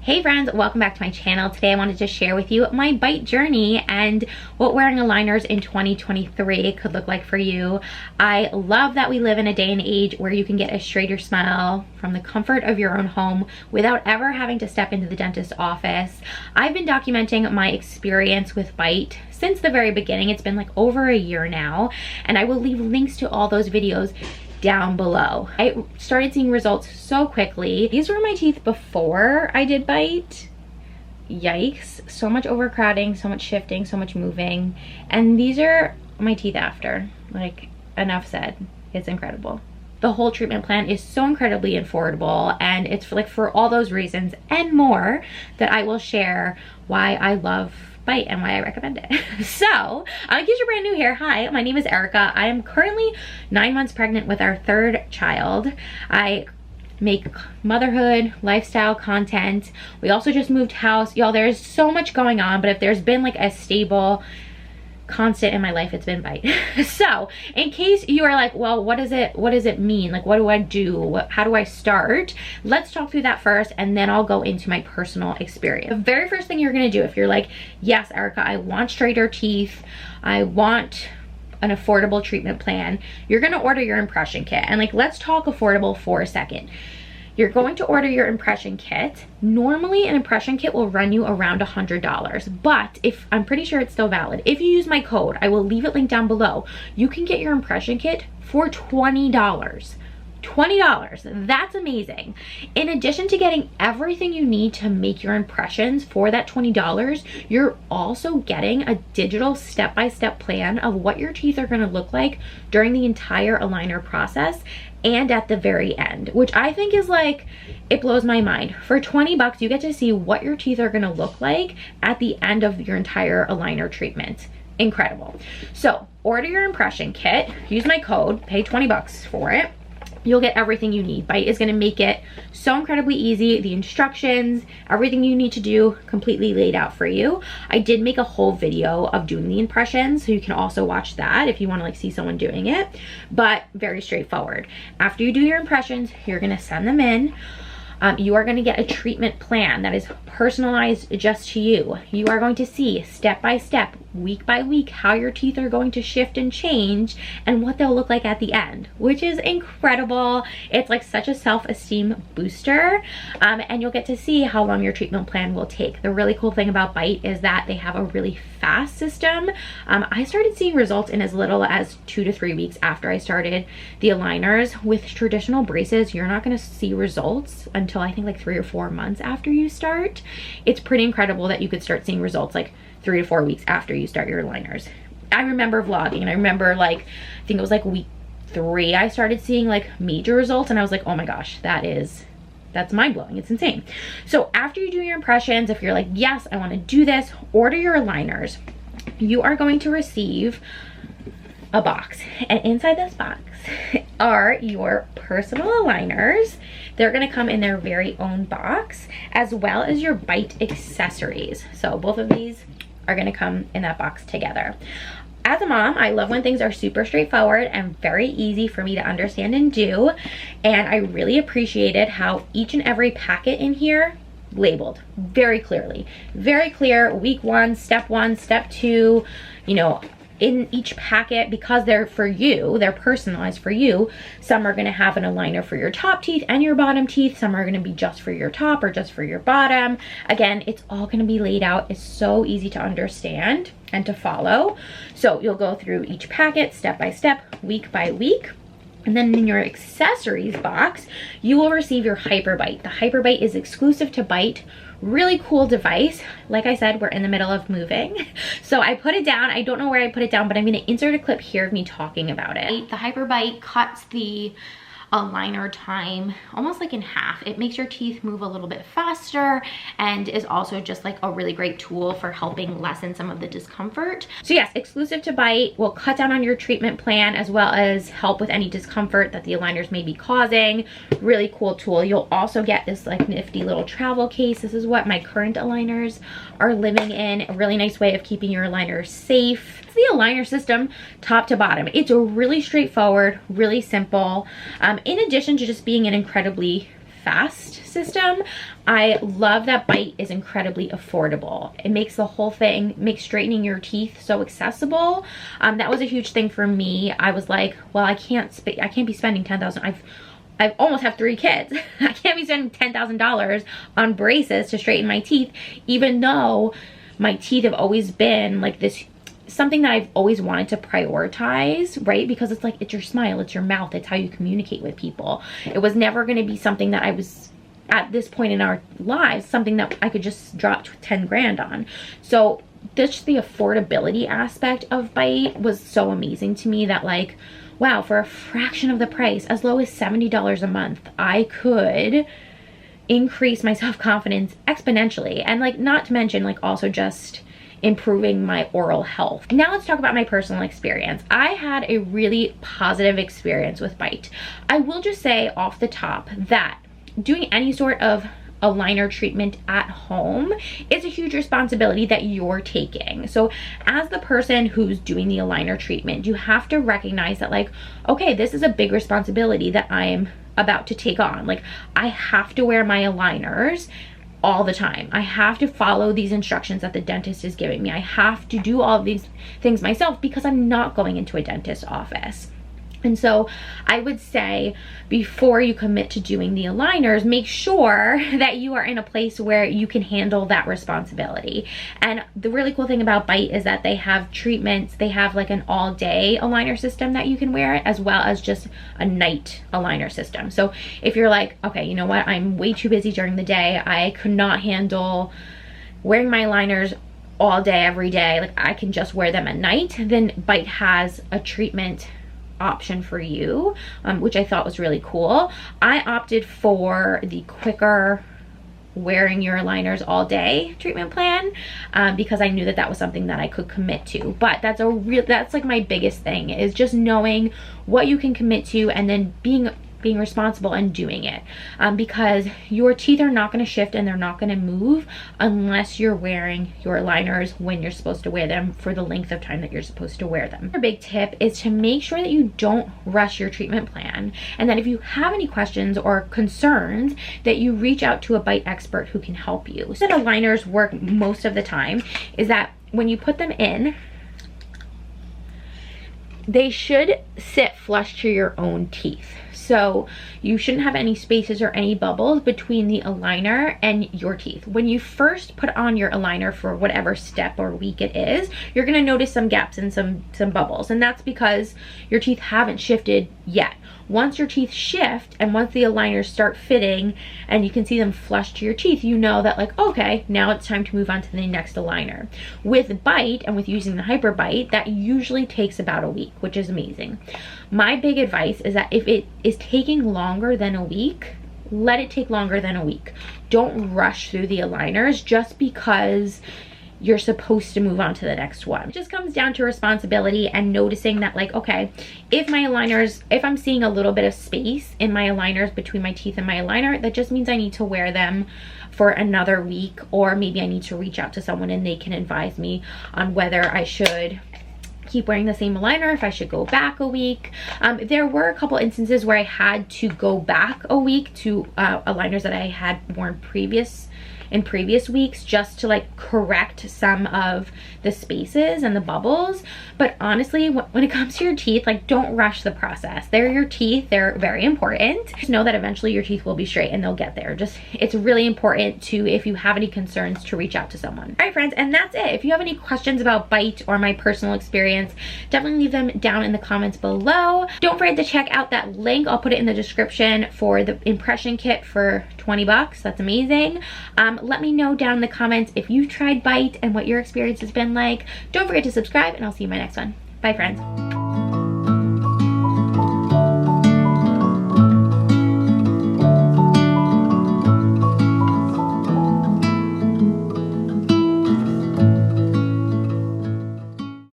Hey friends, welcome back to my channel. Today I wanted to share with you my Byte journey and what wearing aligners in 2023 could look like for you. I love that we live in a day and age where you can get a straighter smile from the comfort of your own home without ever having to step into the dentist's office. I've been documenting my experience with Byte since the very beginning. It's been like over a year now, and I will leave links to all those videos down below. I started seeing results so quickly. These were my teeth before I did Byte. Yikes, so much overcrowding, so much shifting, so much moving. And these are my teeth after. Like, enough said. It's incredible. The whole treatment plan is so incredibly affordable, and it's for all those reasons and more that I will share why I love Byte and why I recommend it. So, in case you're brand new here, hi, my name is Erika. I am currently 9 months pregnant with our third child. I make motherhood, lifestyle content. We also just moved house. Y'all, there's so much going on, but if there's been like a stable constant in my life, it's been Byte. So in case you are like, well, what does it mean? Like, what do I do? How do I start? Let's talk through that first, and then I'll go into my personal experience. The very first thing you're gonna do if you're like, yes, Erika, I want straighter teeth, I want an affordable treatment plan, you're gonna order your impression kit. And like, let's talk affordable for a second. You're going to order your impression kit. Normally an impression kit will run you around $100, but if I'm pretty sure it's still valid, if you use my code, I will leave it linked down below, you can get your impression kit for $20. $20, that's amazing. In addition to getting everything you need to make your impressions for that $20, you're also getting a digital step-by-step plan of what your teeth are gonna look like during the entire aligner process and at the very end, which I think is like, it blows my mind. For 20 bucks, you get to see what your teeth are gonna look like at the end of your entire aligner treatment. Incredible. So order your impression kit, use my code, pay 20 bucks for it. You'll get everything you need. Byte is gonna make it so incredibly easy. The instructions, everything you need to do, completely laid out for you. I did make a whole video of doing the impressions, so you can also watch that if you wanna like see someone doing it, but very straightforward. After you do your impressions, you're gonna send them in. You are gonna get a treatment plan that is personalized just to you. You are going to see step by step, week by week, how your teeth are going to shift and change and what they'll look like at the end, which is incredible. It's like such a self-esteem booster, and you'll get to see how long your treatment plan will take. The really cool thing about Byte is that they have a really fast system. I started seeing results in as little as 2 to 3 weeks after I started the aligners. With traditional braces, you're not gonna see results until I think like 3 or 4 months after you start. It's pretty incredible that you could start seeing results like 3 to 4 weeks after you start your aligners. I remember vlogging, and I remember like, I think it was like week 3, I started seeing like major results, and I was like, oh my gosh, that's mind-blowing. It's insane. So after you do your impressions, if you're like, yes, I want to do this, order your aligners. You are going to receive a box, and inside this box are your personal aligners. They're gonna come in their very own box, as well as your Byte accessories. So both of these are gonna come in that box together. As a mom, I love when things are super straightforward and very easy for me to understand and do. And I really appreciated how each and every packet in here labeled very clearly. Very clear, week 1, step 2, you know, in each packet, because they're for you, they're personalized for you. Some are gonna have an aligner for your top teeth and your bottom teeth. Some are gonna be just for your top or just for your bottom. Again, it's all gonna be laid out. It's so easy to understand and to follow. So you'll go through each packet step by step, week by week. And then in your accessories box, you will receive your Hyperbite. The Hyperbite is exclusive to Byte. Really cool device. Like I said, we're in the middle of moving, so I put it down. I don't know where I put it down, but I'm going to insert a clip here of me talking about it. The Hyperbite cuts the aligner time almost like in half. It makes your teeth move a little bit faster and is also just like a really great tool for helping lessen some of the discomfort. So yes, exclusive to Byte, will cut down on your treatment plan as well as help with any discomfort that the aligners may be causing. Really cool tool. You'll also get this like nifty little travel case. This is what my current aligners are living in. A really nice way of keeping your aligners safe. It's the aligner system top to bottom. It's really straightforward, really simple. In addition to just being an incredibly fast system. I love that Byte is incredibly affordable. It makes the whole thing, makes straightening your teeth so accessible. That was a huge thing for me. I was like, well, I can't be spending $10,000. I almost have 3 kids. I can't be spending $10,000 on braces to straighten my teeth, even though my teeth have always been like this, something that I've always wanted to prioritize, right? Because it's like, it's your smile, it's your mouth, it's how you communicate with people. It was never going to be something that I was, at this point in our lives, something that I could just drop 10 grand on. So just the affordability aspect of Byte was so amazing to me, that like, wow, for a fraction of the price, as low as $70 a month, I could increase my self-confidence exponentially. And like, not to mention like also just improving my oral health. Now let's talk about my personal experience. I had a really positive experience with Byte. I will just say off the top that doing any sort of aligner treatment at home is a huge responsibility that you're taking. So as the person who's doing the aligner treatment, you have to recognize that like, okay, this is a big responsibility that I'm about to take on. Like, I have to wear my aligners all the time. I have to follow these instructions that the dentist is giving me. I have to do all of these things myself because I'm not going into a dentist's office. And so I would say, before you commit to doing the aligners, make sure that you are in a place where you can handle that responsibility. And the really cool thing about Byte is that they have treatments. They have like an all-day aligner system that you can wear, as well as just a night aligner system. So if you're like, okay, you know what, I'm way too busy during the day, I could not handle wearing my aligners all day, every day, like I can just wear them at night, then Byte has a treatment option for you, which I thought was really cool. I opted for the quicker wearing your aligners all day treatment plan, because I knew that that was something that I could commit to. But that's like my biggest thing, is just knowing what you can commit to and then being responsible and doing it, because your teeth are not going to shift and they're not going to move unless you're wearing your aligners when you're supposed to wear them for the length of time that you're supposed to wear them. Another big tip is to make sure that you don't rush your treatment plan, and that if you have any questions or concerns, that you reach out to a Byte expert who can help you. So that aligners work most of the time is that when you put them in, they should sit flush to your own teeth. So you shouldn't have any spaces or any bubbles between the aligner and your teeth. When you first put on your aligner for whatever step or week it is, you're gonna notice some gaps and some bubbles. And that's because your teeth haven't shifted yet. Once your teeth shift and once the aligners start fitting and you can see them flush to your teeth, you know that like, okay, now it's time to move on to the next aligner. With Byte and with using the Hyperbite, that usually takes about a week, which is amazing. My big advice is that if it is taking longer than a week, let it take longer than a week. Don't rush through the aligners just because you're supposed to move on to the next one. It just comes down to responsibility and noticing that like, okay, if my aligners, if I'm seeing a little bit of space in my aligners between my teeth and my aligner, that just means I need to wear them for another week, or maybe I need to reach out to someone and they can advise me on whether I should keep wearing the same aligner, if I should go back a week. There were a couple instances where I had to go back a week to aligners that I had worn in previous weeks, just to like correct some of the spaces and the bubbles. But honestly, when it comes to your teeth, like, don't rush the process. They're your teeth, they're very important. Just know that eventually your teeth will be straight and they'll get there. Just, it's really important to, if you have any concerns, to reach out to someone. All right, friends, and that's it. If you have any questions about Byte or my personal experience, definitely leave them down in the comments below. Don't forget to check out that link. I'll put it in the description for the impression kit for 20 bucks. That's amazing. Let me know down in the comments if you've tried Byte and what your experience has been like. Don't forget to subscribe, and I'll see you in my next one. Bye, friends.